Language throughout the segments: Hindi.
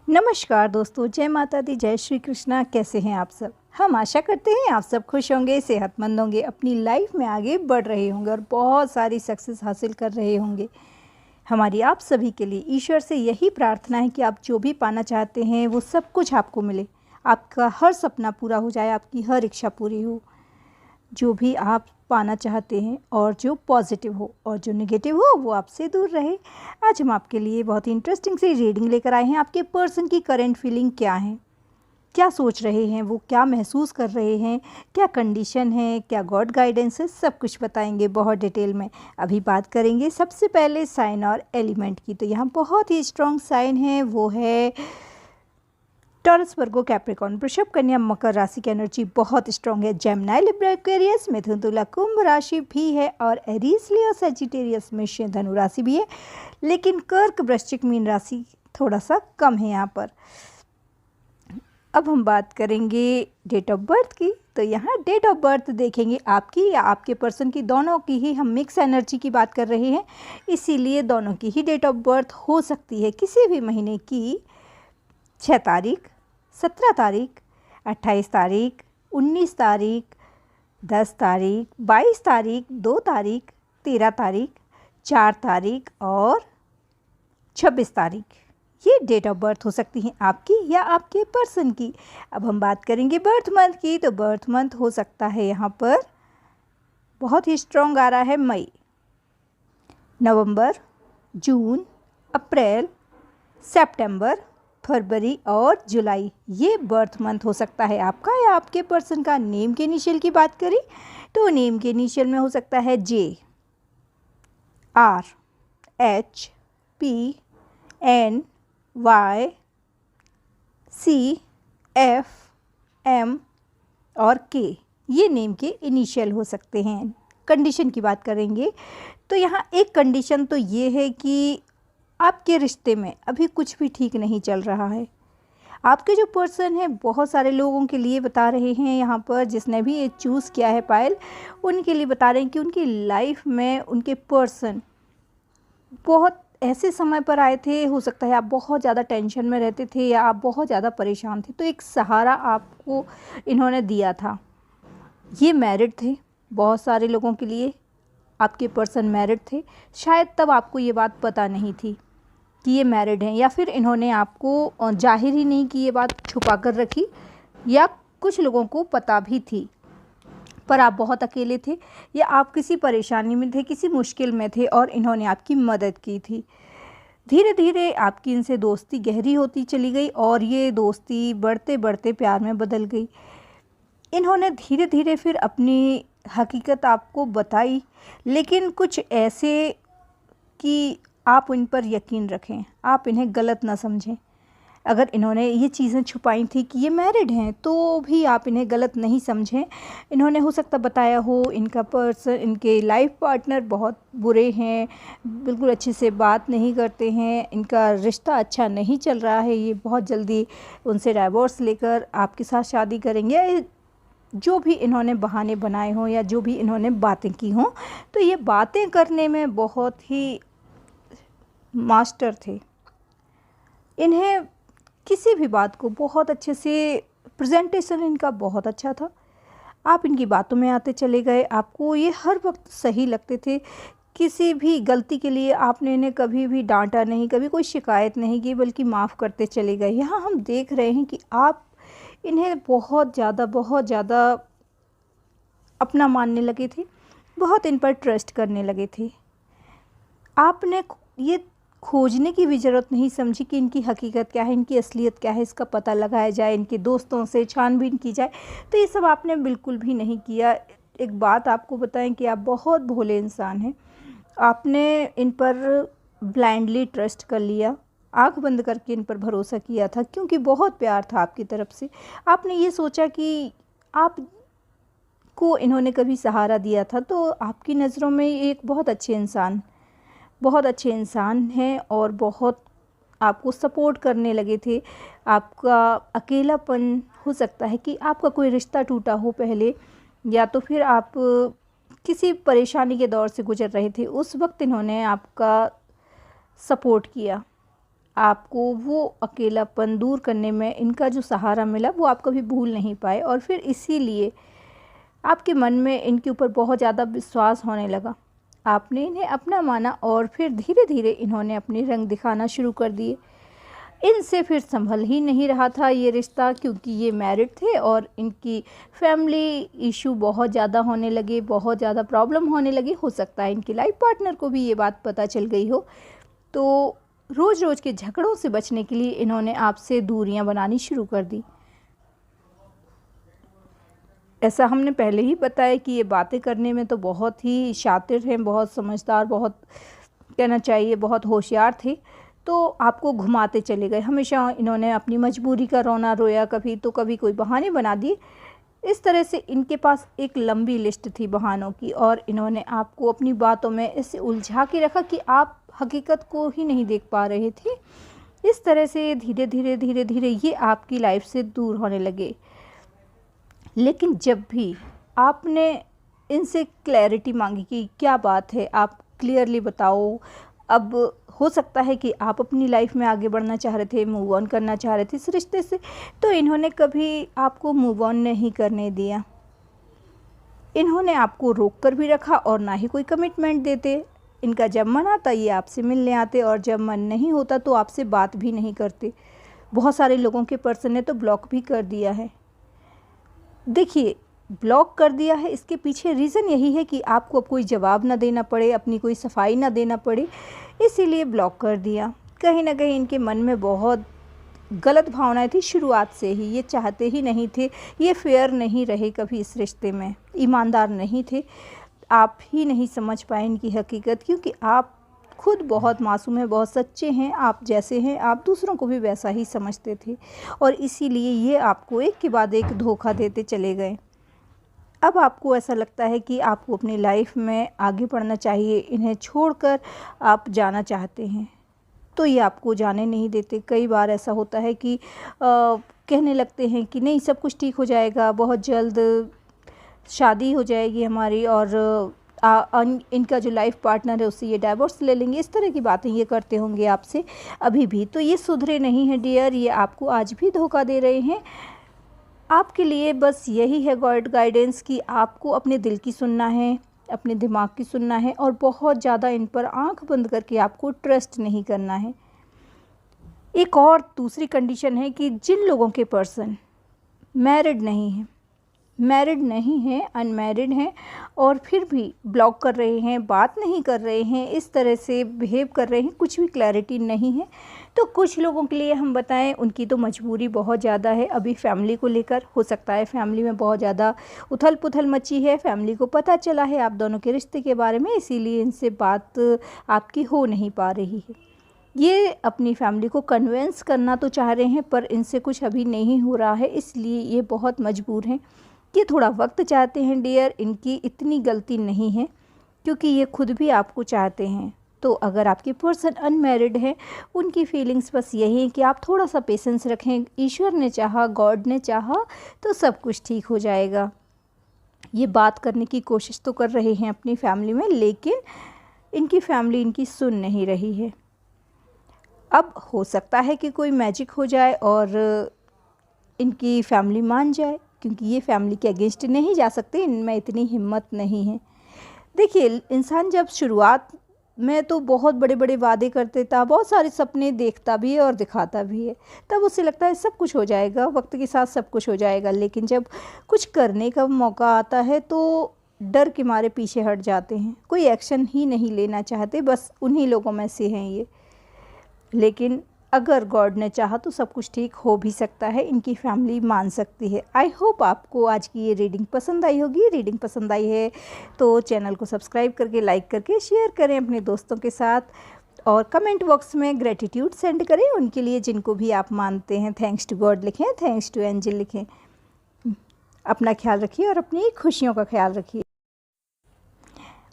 नमस्कार दोस्तों, जय माता दी, जय श्री कृष्णा। कैसे हैं आप सब? हम आशा करते हैं आप सब खुश होंगे, सेहतमंद होंगे, अपनी लाइफ में आगे बढ़ रहे होंगे और बहुत सारी सक्सेस हासिल कर रहे होंगे। हमारी आप सभी के लिए ईश्वर से यही प्रार्थना है कि आप जो भी पाना चाहते हैं वो सब कुछ आपको मिले, आपका हर सपना पूरा हो जाए, आपकी हर इच्छा पूरी हो, जो भी आप पाना चाहते हैं, और जो पॉजिटिव हो और जो नेगेटिव हो वो आपसे दूर रहे। आज हम आपके लिए बहुत ही इंटरेस्टिंग सी रीडिंग लेकर आए हैं। आपके पर्सन की करंट फीलिंग क्या है, क्या सोच रहे हैं, वो क्या महसूस कर रहे हैं, क्या कंडीशन है, क्या गॉड गाइडेंस है, सब कुछ बताएंगे बहुत डिटेल में। अभी बात करेंगे सबसे पहले साइन और एलिमेंट की। तो यहाँ बहुत ही स्ट्रॉन्ग साइन है, वो है टॉरस, वर्गो, कैप्रिकॉर्न, वृषभ, कन्या, मकर राशि की एनर्जी बहुत स्ट्रॉन्ग है। जेमिनी, लिब्रा, एक्वेरियस, मिथुन, तुला, कुंभ राशि भी है, और एरीज, लियो, सजिटेरियस, मेष, धनु राशि भी है। लेकिन कर्क, वृश्चिक, मीन राशि थोड़ा सा कम है यहाँ पर। अब हम बात करेंगे डेट ऑफ बर्थ की। तो यहाँ डेट ऑफ बर्थ देखेंगे आपकी या आपके पर्सन की, दोनों की ही हम मिक्स एनर्जी की बात कर रहे हैं, इसीलिए दोनों की ही डेट ऑफ बर्थ हो सकती है। किसी भी महीने की 6 तारीख, 17 तारीख, 28 तारीख, 19 तारीख, 10 तारीख, 22 तारीख, 2 तारीख, 13 तारीख, 4 तारीख और 26 तारीख, ये डेट ऑफ बर्थ हो सकती हैं आपकी या आपके पर्सन की। अब हम बात करेंगे बर्थ मंथ की। तो बर्थ मंथ हो सकता है यहाँ पर बहुत ही स्ट्रॉन्ग आ रहा है मई, नवंबर, जून, अप्रैल, सितंबर, फरवरी और जुलाई, ये बर्थ मंथ हो सकता है आपका या आपके पर्सन का। नेम के इनिशियल की बात करें तो नेम के इनिशियल में हो सकता है J, R, H, P, N, Y, C, F, M और के, ये नेम के इनिशियल हो सकते हैं। कंडीशन की बात करेंगे तो यहाँ एक कंडीशन तो ये है कि आपके रिश्ते में अभी कुछ भी ठीक नहीं चल रहा है। आपके जो पर्सन है, बहुत सारे लोगों के लिए बता रहे हैं यहाँ पर, जिसने भी ये चूज़ किया है पायल, उनके लिए बता रहे हैं कि उनकी लाइफ में उनके पर्सन बहुत ऐसे समय पर आए थे, हो सकता है आप बहुत ज़्यादा टेंशन में रहते थे या आप बहुत ज़्यादा परेशान थे, तो एक सहारा आपको इन्होंने दिया था। ये मैरिड थे, बहुत सारे लोगों के लिए आपके पर्सन मैरिड थे। शायद तब आपको ये बात पता नहीं थी कि ये मैरिड हैं, या फिर इन्होंने आपको जाहिर ही नहीं कि ये बात छुपा कर रखी, या कुछ लोगों को पता भी थी पर आप बहुत अकेले थे या आप किसी परेशानी में थे, किसी मुश्किल में थे और इन्होंने आपकी मदद की थी। धीरे धीरे आपकी इनसे दोस्ती गहरी होती चली गई और ये दोस्ती बढ़ते बढ़ते प्यार में बदल गई। इन्होंने धीरे धीरे फिर अपनी हकीकत आपको बताई, लेकिन कुछ ऐसे कि आप इन पर यकीन रखें, आप इन्हें गलत ना समझें। अगर इन्होंने ये चीज़ें छुपाई थी कि ये मैरिड हैं, तो भी आप इन्हें गलत नहीं समझें। इन्होंने हो सकता बताया हो इनका पर्सन, इनके लाइफ पार्टनर बहुत बुरे हैं, बिल्कुल अच्छे से बात नहीं करते हैं, इनका रिश्ता अच्छा नहीं चल रहा है, ये बहुत जल्दी उनसे डाइवोर्स लेकर आपके साथ शादी करेंगे। जो भी इन्होंने बहाने बनाए हों या जो भी इन्होंने बातें की हों, तो ये बातें करने में बहुत ही मास्टर थे। इन्हें किसी भी बात को बहुत अच्छे से, प्रेजेंटेशन इनका बहुत अच्छा था। आप इनकी बातों में आते चले गए, आपको ये हर वक्त सही लगते थे। किसी भी गलती के लिए आपने इन्हें कभी भी डांटा नहीं, कभी कोई शिकायत नहीं की, बल्कि माफ़ करते चले गए। यहाँ हम देख रहे हैं कि आप इन्हें बहुत ज़्यादा अपना मानने लगे थे, बहुत इन पर ट्रस्ट करने लगे थे। आपने ये खोजने की भी ज़रूरत नहीं समझी कि इनकी हकीकत क्या है, इनकी असलियत क्या है, इसका पता लगाया जाए, इनके दोस्तों से छानबीन की जाए, तो ये सब आपने बिल्कुल भी नहीं किया। एक बात आपको बताएं कि आप बहुत भोले इंसान हैं। आपने इन पर ब्लाइंडली ट्रस्ट कर लिया, आंख बंद करके इन पर भरोसा किया था, क्योंकि बहुत प्यार था आपकी तरफ से। आपने ये सोचा कि आप को इन्होंने कभी सहारा दिया था, तो आपकी नज़रों में एक बहुत अच्छे इंसान हैं और बहुत आपको सपोर्ट करने लगे थे। आपका अकेलापन हो सकता है कि आपका कोई रिश्ता टूटा हो पहले, या तो फिर आप किसी परेशानी के दौर से गुजर रहे थे, उस वक्त इन्होंने आपका सपोर्ट किया। आपको वो अकेलापन दूर करने में इनका जो सहारा मिला वो आप कभी भूल नहीं पाए, और फिर इसीलिए आपके मन में इनके ऊपर बहुत ज़्यादा विश्वास होने लगा। आपने इन्हें अपना माना और फिर धीरे धीरे इन्होंने अपने रंग दिखाना शुरू कर दिए। इनसे फिर संभल ही नहीं रहा था ये रिश्ता, क्योंकि ये मैरिड थे और इनकी फैमिली इशू बहुत ज़्यादा होने लगे, बहुत ज़्यादा प्रॉब्लम होने लगी। हो सकता है इनकी लाइफ पार्टनर को भी ये बात पता चल गई हो। तो रोज़ रोज़ के झगड़ों से बचने के लिए इन्होंने आपसे दूरियां बनानी शुरू कर दी। ऐसा हमने पहले ही बताया कि ये बातें करने में तो बहुत ही शातिर हैं, बहुत समझदार, बहुत कहना चाहिए बहुत होशियार थे। तो आपको घुमाते चले गए। हमेशा इन्होंने अपनी मजबूरी का रोना रोया, कभी तो कभी कोई बहाने बना दिए। इस तरह से इनके पास एक लंबी लिस्ट थी बहानों की, और इन्होंने आपको अपनी बातों में ऐसे उलझा के रखा कि आप हकीकत को ही नहीं देख पा रहे थे। इस तरह से धीरे धीरे ये आपकी लाइफ से दूर होने लगे। लेकिन जब भी आपने इनसे क्लैरिटी मांगी कि क्या बात है, आप क्लियरली बताओ, अब हो सकता है कि आप अपनी लाइफ में आगे बढ़ना चाह रहे थे, मूव ऑन करना चाह रहे थे इस रिश्ते से, तो इन्होंने कभी आपको मूव ऑन नहीं करने दिया। इन्होंने आपको रोक कर भी रखा और ना ही कोई कमिटमेंट देते। इनका जब मन आता ये आपसे मिलने आते, और जब मन नहीं होता तो आपसे बात भी नहीं करते। बहुत सारे लोगों के पर्सन ने तो ब्लॉक भी कर दिया है। देखिए, ब्लॉक कर दिया है, इसके पीछे रीज़न यही है कि आपको अब कोई जवाब ना देना पड़े, अपनी कोई सफाई ना देना पड़े, इसीलिए ब्लॉक कर दिया। कहीं ना कहीं इनके मन में बहुत गलत भावनाएं थी शुरुआत से ही। ये चाहते ही नहीं थे, ये फेयर नहीं रहे कभी इस रिश्ते में, ईमानदार नहीं थे। आप ही नहीं समझ पाए इनकी हकीकत, क्योंकि आप खुद बहुत मासूम हैं, बहुत सच्चे हैं। आप जैसे हैं आप दूसरों को भी वैसा ही समझते थे, और इसीलिए ये आपको एक के बाद एक धोखा देते चले गए। अब आपको ऐसा लगता है कि आपको अपनी लाइफ में आगे बढ़ना चाहिए, इन्हें छोड़कर आप जाना चाहते हैं, तो ये आपको जाने नहीं देते। कई बार ऐसा होता है कि कहने लगते हैं कि नहीं, सब कुछ ठीक हो जाएगा, बहुत जल्द शादी हो जाएगी हमारी, और इनका जो लाइफ पार्टनर है उससे ये डाइवोर्स ले लेंगे। इस तरह की बातें ये करते होंगे आपसे अभी भी। तो ये सुधरे नहीं हैं डियर, ये आपको आज भी धोखा दे रहे हैं। आपके लिए बस यही है गॉड गाइडेंस कि आपको अपने दिल की सुनना है, अपने दिमाग की सुनना है, और बहुत ज़्यादा इन पर आंख बंद करके आपको ट्रस्ट नहीं करना है। एक और दूसरी कंडीशन है कि जिन लोगों के पर्सन मैरिड नहीं हैं, अनमैरिड हैं, और फिर भी ब्लॉक कर रहे हैं, बात नहीं कर रहे हैं, इस तरह से बिहेव कर रहे हैं, कुछ भी क्लैरिटी नहीं है, तो कुछ लोगों के लिए हम बताएं, उनकी तो मजबूरी बहुत ज़्यादा है। अभी फैमिली को लेकर हो सकता है फैमिली में बहुत ज़्यादा उथल पुथल मची है, फैमिली को पता चला है आप दोनों के रिश्ते के बारे में, इसीलिए इनसे बात आपकी हो नहीं पा रही है। ये अपनी फैमिली को कन्विंस करना तो चाह रहे हैं, पर इनसे कुछ अभी नहीं हो रहा है, इसलिए ये बहुत मजबूर हैं। ये थोड़ा वक्त चाहते हैं डियर, इनकी इतनी गलती नहीं है, क्योंकि ये खुद भी आपको चाहते हैं। तो अगर आपके पर्सन अनमैरिड हैं, उनकी फीलिंग्स बस यही है कि आप थोड़ा सा पेशेंस रखें। ईश्वर ने चाहा, गॉड ने चाहा तो सब कुछ ठीक हो जाएगा। ये बात करने की कोशिश तो कर रहे हैं अपनी फैमिली में, लेकिन इनकी फैमिली इनकी सुन नहीं रही है। अब हो सकता है कि कोई मैजिक हो जाए और इनकी फैमिली मान जाए, क्योंकि ये फैमिली के अगेंस्ट नहीं जा सकते, इनमें इतनी हिम्मत नहीं है। देखिए, इंसान जब शुरुआत में तो बहुत बड़े बड़े वादे करते था, बहुत सारे सपने देखता भी है और दिखाता भी है, तब उसे लगता है सब कुछ हो जाएगा, वक्त के साथ सब कुछ हो जाएगा। लेकिन जब कुछ करने का मौका आता है तो डर के मारे पीछे हट जाते हैं, कोई एक्शन ही नहीं लेना चाहते। बस उन्हीं लोगों में से हैं ये। लेकिन अगर गॉड ने चाहा तो सब कुछ ठीक हो भी सकता है, इनकी फैमिली मान सकती है। आई होप आपको आज की ये रीडिंग पसंद आई होगी। रीडिंग पसंद आई है तो चैनल को सब्सक्राइब करके, लाइक करके, शेयर करें अपने दोस्तों के साथ, और कमेंट बॉक्स में ग्रेटिट्यूड सेंड करें उनके लिए जिनको भी आप मानते हैं। थैंक्स टू गॉड लिखें, थैंक्स टू एंजल लिखें। अपना ख्याल रखिए और अपनी खुशियों का ख्याल रखिए।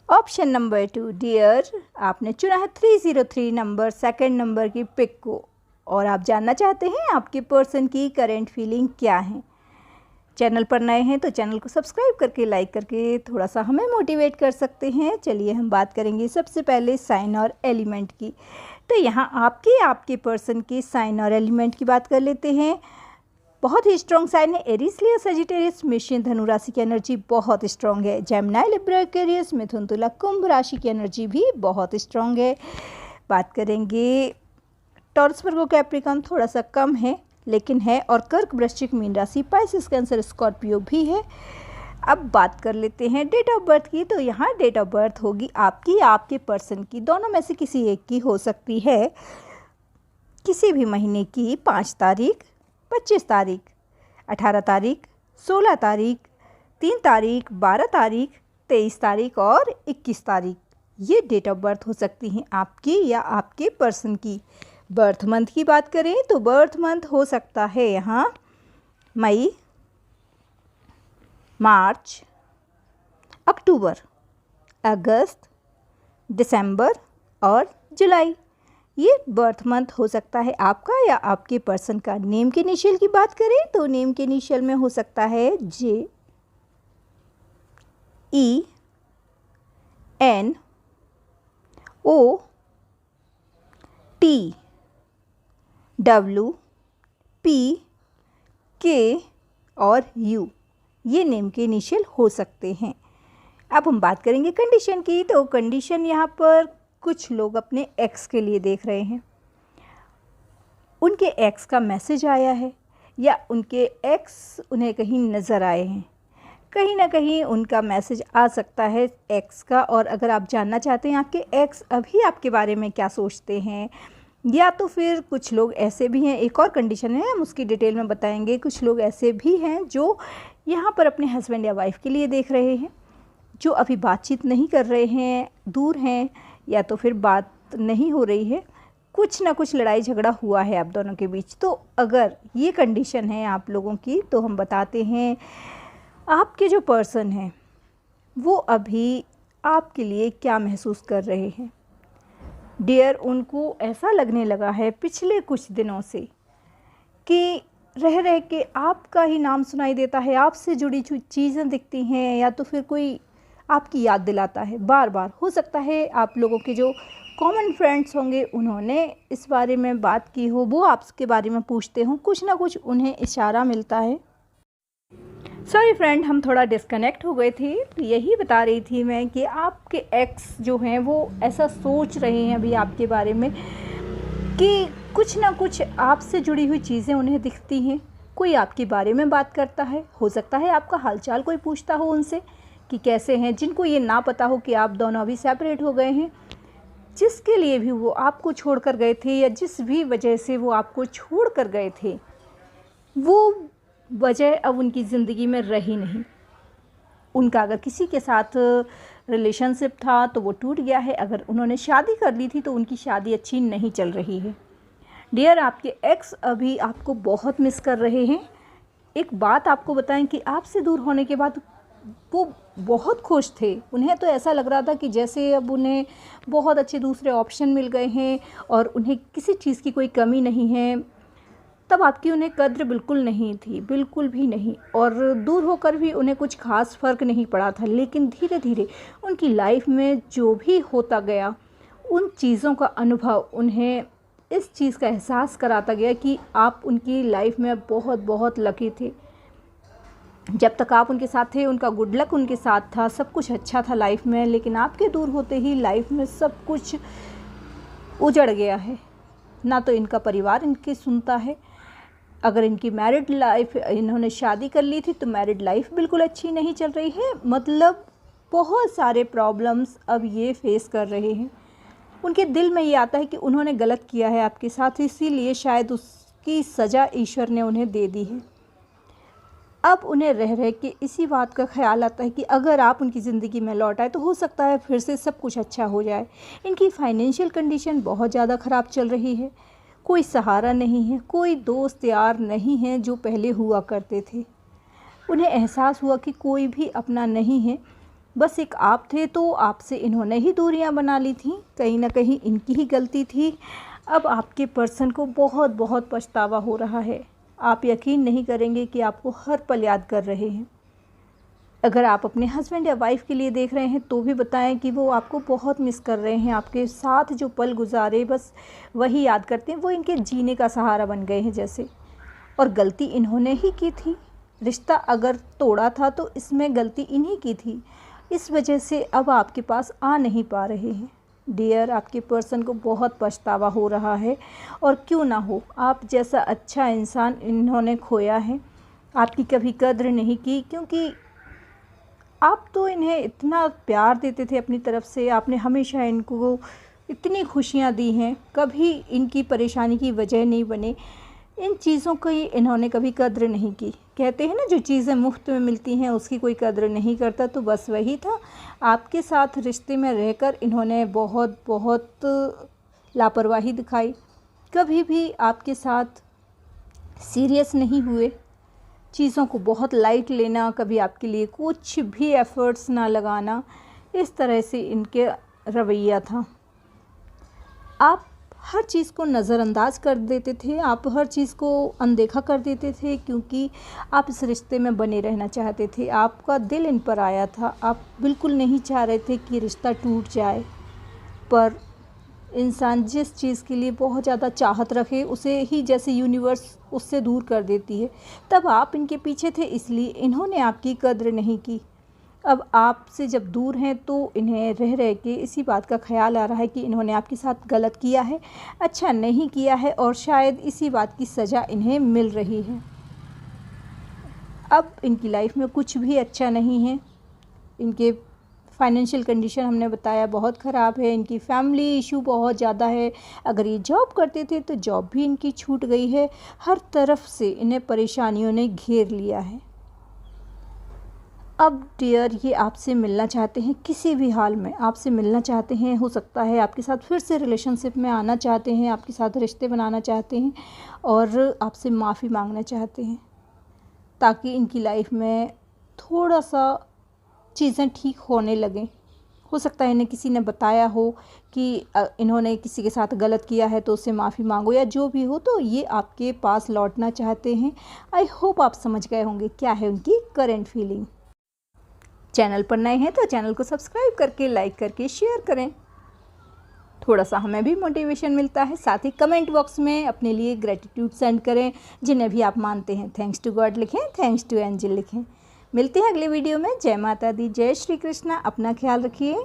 ऑप्शन नंबर 2 डियर, आपने चुना है 303 नंबर, सेकंड नंबर की पिक को, और आप जानना चाहते हैं आपके पर्सन की करंट फीलिंग क्या है। चैनल पर नए हैं तो चैनल को सब्सक्राइब करके, लाइक करके थोड़ा सा हमें मोटिवेट कर सकते हैं। चलिए हम बात करेंगे सबसे पहले साइन और एलिमेंट की। तो यहाँ आपके पर्सन के साइन और एलिमेंट की बात कर लेते हैं। बहुत ही स्ट्रॉन्ग साइन है एरीज, लियो, सजिटेरियस, मेषन, धनु राशि की एनर्जी बहुत स्ट्रॉन्ग है। जेमिनी, लिब्रा, एक्वेरियस, मिथुन, तुला, कुंभ राशि की एनर्जी भी बहुत स्ट्रॉन्ग है। बात करेंगे टॉरस, वर्गो, कैप्रिकॉर्न थोड़ा सा कम है लेकिन है, और कर्क, वृश्चिक, मीन राशि, पाइसेस, कैंसर, स्कॉर्पियो भी है। अब बात कर लेते हैं डेट ऑफ बर्थ की। तो यहाँ डेट ऑफ बर्थ होगी आपके पर्सन की, दोनों में से किसी एक की हो सकती है। किसी भी महीने की 5 तारीख, 25 तारीख, 18 तारीख, 16 तारीख, 3 तारीख, 12 तारीख, 23 तारीख और 21 तारीख, ये डेट ऑफ बर्थ हो सकती हैं आपकी या आपके पर्सन की। बर्थ मंथ की बात करें तो बर्थ मंथ हो सकता है यहाँ मई, मार्च, अक्टूबर, अगस्त, दिसंबर और जुलाई, ये बर्थ मंथ हो सकता है आपका या आपके पर्सन का। नेम के इनिशियल की बात करें तो नेम के इनिशियल में हो सकता है जे, ई, एन, ओ, टी, डब्ल्यू, पी, के और यू, ये नेम के इनिशियल हो सकते हैं। अब हम बात करेंगे कंडीशन की। तो कंडीशन यहाँ पर कुछ लोग अपने एक्स के लिए देख रहे हैं, उनके एक्स का मैसेज आया है या उनके एक्स उन्हें कहीं नज़र आए हैं। कहीं ना कहीं उनका मैसेज आ सकता है एक्स का। और अगर आप जानना चाहते हैं आपके एक्स अभी आपके बारे में क्या सोचते हैं, या तो फिर कुछ लोग ऐसे भी हैं, एक और कंडीशन है हम उसकी डिटेल में बताएंगे, कुछ लोग ऐसे भी हैं जो यहाँ पर अपने हस्बैंड या वाइफ के लिए देख रहे हैं, जो अभी बातचीत नहीं कर रहे हैं, दूर हैं, या तो फिर बात नहीं हो रही है, कुछ ना कुछ लड़ाई झगड़ा हुआ है आप दोनों के बीच। तो अगर ये कंडीशन है आप लोगों की तो हम बताते हैं आपके जो पर्सन हैं वो अभी आपके लिए क्या महसूस कर रहे हैं। डियर, उनको ऐसा लगने लगा है पिछले कुछ दिनों से कि रह रह के आपका ही नाम सुनाई देता है, आपसे जुड़ी चीज़ें दिखती हैं, या तो फिर कोई आपकी याद दिलाता है बार बार। हो सकता है आप लोगों के जो कॉमन फ्रेंड्स होंगे उन्होंने इस बारे में बात की हो, वो आपके बारे में पूछते हों, कुछ ना कुछ उन्हें इशारा मिलता है। सॉरी फ्रेंड, हम थोड़ा डिस्कनेक्ट हो गए थे। तो यही बता रही थी मैं कि आपके एक्स जो हैं वो ऐसा सोच रहे हैं अभी आपके बारे में कि कुछ ना कुछ आपसे जुड़ी हुई चीज़ें उन्हें दिखती हैं। कोई आपके बारे में बात करता है, हो सकता है आपका हालचाल कोई पूछता हो उनसे कि कैसे हैं, जिनको ये ना पता हो कि आप दोनों अभी सेपरेट हो गए हैं, जिसके लिए भी वो आपको छोड़ कर गए थे या जिस भी वजह से वो आपको छोड़ कर गए थे, वो वजह अब उनकी ज़िंदगी में रही नहीं। उनका अगर किसी के साथ रिलेशनशिप था तो वो टूट गया है, अगर उन्होंने शादी कर ली थी तो उनकी शादी अच्छी नहीं चल रही है। डियर, आपके एक्स अभी आपको बहुत मिस कर रहे हैं। एक बात आपको बताएं कि आपसे दूर होने के बाद वो बहुत खुश थे। उन्हें तो ऐसा लग रहा था कि जैसे अब उन्हें बहुत अच्छे दूसरे ऑप्शन मिल गए हैं और उन्हें किसी चीज़ की कोई कमी नहीं है। तब आपकी उन्हें कद्र बिल्कुल नहीं थी, बिल्कुल भी नहीं, और दूर होकर भी उन्हें कुछ खास फ़र्क नहीं पड़ा था। लेकिन धीरे धीरे उनकी लाइफ में जो भी होता गया, उन चीज़ों का अनुभव उन्हें इस चीज़ का एहसास कराता गया कि आप उनकी लाइफ में बहुत बहुत लकी थे। जब तक आप उनके साथ थे उनका गुड लक उनके साथ था, सब कुछ अच्छा था लाइफ में, लेकिन आपके दूर होते ही लाइफ में सब कुछ उजड़ गया है। ना तो इनका परिवार इनकी सुनता है। अगर इनकी मैरिड लाइफ, इन्होंने शादी कर ली थी तो मैरिड लाइफ बिल्कुल अच्छी नहीं चल रही है। मतलब बहुत सारे प्रॉब्लम्स अब ये फेस कर रहे हैं। उनके दिल में ये आता है कि उन्होंने गलत किया है आपके साथ, इसीलिए शायद उसकी सज़ा ईश्वर ने उन्हें दे दी है। अब उन्हें रह रह के इसी बात का ख्याल आता है कि अगर आप उनकी ज़िंदगी में लौट आए तो हो सकता है फिर से सब कुछ अच्छा हो जाए। इनकी फाइनेंशियल कंडीशन बहुत ज़्यादा ख़राब चल रही है। कोई सहारा नहीं है, कोई दोस्त यार नहीं है जो पहले हुआ करते थे। उन्हें एहसास हुआ कि कोई भी अपना नहीं है, बस एक आप थे, तो आपसे इन्होंने ही दूरियां बना ली थी। कहीं ना कहीं इनकी ही गलती थी। अब आपके पर्सन को बहुत बहुत पछतावा हो रहा है। आप यकीन नहीं करेंगे कि आपको हर पल याद कर रहे हैं। अगर आप अपने हस्बैंड या वाइफ के लिए देख रहे हैं तो भी बताएं कि वो आपको बहुत मिस कर रहे हैं, आपके साथ जो पल गुजारे बस वही याद करते हैं, वो इनके जीने का सहारा बन गए हैं जैसे। और गलती इन्होंने ही की थी, रिश्ता अगर तोड़ा था तो इसमें गलती इन्हीं की थी, इस वजह से अब आपके पास आ नहीं पा रहे हैं। डियर, आपके पर्सन को बहुत पछतावा हो रहा है, और क्यों ना हो, आप जैसा अच्छा इंसान इन्होंने खोया है। आपकी कभी कद्र नहीं की, क्योंकि आप तो इन्हें इतना प्यार देते थे अपनी तरफ से, आपने हमेशा इनको इतनी खुशियाँ दी हैं, कभी इनकी परेशानी की वजह नहीं बने। इन चीज़ों की इन्होंने कभी कद्र नहीं की। कहते हैं ना, जो चीज़ें मुफ्त में मिलती हैं उसकी कोई कद्र नहीं करता, तो बस वही था। आपके साथ रिश्ते में रहकर इन्होंने बहुत बहुत लापरवाही दिखाई, कभी भी आपके साथ सीरियस नहीं हुए, चीज़ों को बहुत लाइट लेना, कभी आपके लिए कुछ भी एफ़र्ट्स ना लगाना, इस तरह से इनके रवैया था। आप हर चीज़ को नज़रअंदाज कर देते थे, आप हर चीज़ को अनदेखा कर देते थे, क्योंकि आप इस रिश्ते में बने रहना चाहते थे। आपका दिल इन पर आया था, आप बिल्कुल नहीं चाह रहे थे कि रिश्ता टूट जाए। पर इंसान जिस चीज़ के लिए बहुत ज़्यादा चाहत रखे, उसे ही जैसे यूनिवर्स उससे दूर कर देती है। तब आप इनके पीछे थे, इसलिए इन्होंने आपकी कद्र नहीं की। अब आपसे जब दूर हैं तो इन्हें रह रह के इसी बात का ख्याल आ रहा है कि इन्होंने आपके साथ गलत किया है, अच्छा नहीं किया है, और शायद इसी बात की सज़ा इन्हें मिल रही है। अब इनकी लाइफ में कुछ भी अच्छा नहीं है। इनके फाइनेंशियल कंडीशन हमने बताया बहुत ख़राब है, इनकी फैमिली इशू बहुत ज़्यादा है। अगर ये जॉब करते थे तो जॉब भी इनकी छूट गई है। हर तरफ से इन्हें परेशानियों ने घेर लिया है। अब डियर, ये आपसे मिलना चाहते हैं, किसी भी हाल में आपसे मिलना चाहते हैं। हो सकता है आपके साथ फिर से रिलेशनशिप में आना चाहते हैं, आपके साथ रिश्ते बनाना चाहते हैं, और आपसे माफ़ी मांगना चाहते हैं, ताकि इनकी लाइफ में थोड़ा सा चीज़ें ठीक होने लगें। हो सकता है इन्हें किसी ने बताया हो कि इन्होंने किसी के साथ गलत किया है तो उससे माफ़ी मांगो, या जो भी हो, तो ये आपके पास लौटना चाहते हैं। आई होप आप समझ गए होंगे क्या है उनकी करेंट फीलिंग। चैनल पर नए हैं तो चैनल को सब्सक्राइब करके, लाइक करके, शेयर करें, थोड़ा सा हमें भी मोटिवेशन मिलता है। साथ ही कमेंट बॉक्स में अपने लिए ग्रेटिट्यूड सेंड करें, जिन्हें भी आप मानते हैं। थैंक्स टू गॉड लिखें, थैंक्स टू एंजल लिखें। मिलते हैं अगले वीडियो में। जय माता दी, जय श्री कृष्णा। अपना ख्याल रखिए।